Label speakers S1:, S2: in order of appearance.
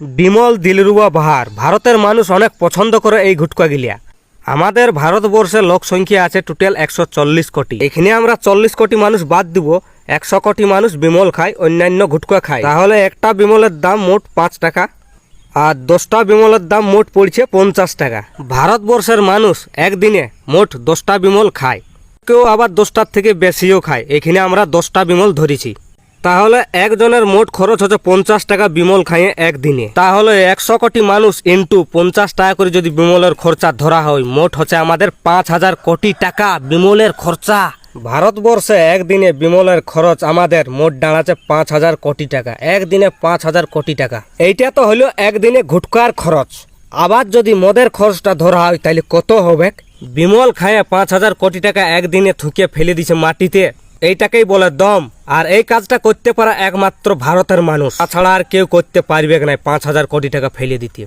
S1: বিমল দিলরুবা বাহার। ভারতের মানুষ অনেক পছন্দ করে এই গুটকা গিলিয়া। আমাদের ভারতবর্ষের লোক সংখ্যা আছে টোটাল 140 কোটি। এখানে আমরা 40 কোটি মানুষ বাদ দিব, 100 কোটি মানুষ বিমল খায়, অন্যান্য গুটকা খায়। তাহলে একটা বিমলের দাম মোট 5 টাকা আর 10টা বিমলের দাম মোট পড়ছে 50 টাকা। ভারতবর্ষের মানুষ একদিনে মোট 10টা বিমল খায়, কেউ আবার 10টার থেকে বেশিও খায়। এখানে আমরা 10টা বিমল ধরেছি। তাহলে একজনের মোট খরচ হচ্ছে 50 টাকা বিমল খাইয়ে একদিনে। তাহলে 100 কোটি মানুষ ইন্টু 50 টাকা করে যদি বিমলের খরচা ধরা হয়, মোট হচ্ছে আমাদের 5000 কোটি টাকা বিমলের খরচা। ভারতবর্ষে একদিনে বিমলের খরচ আমাদের মোট দাঁড়াচ্ছে 5000 কোটি টাকা। একদিনে 5000 কোটি টাকা। এইটা তো হলো একদিনে গুটকার খরচ। আবার যদি মদের খরচটা ধরা হয় তাহলে কত হবে? বিমল খাইয়ে 5000 কোটি টাকা একদিনে থুকে ফেলে দিছে মাটিতে। এইটাকেই বলে দম। আর এই কাজটা করতে পারা একমাত্র ভারতের মানুষ, তাছাড়া আর কেউ করতে পারবে না 5000 কোটি টাকা ফেলে দিতে।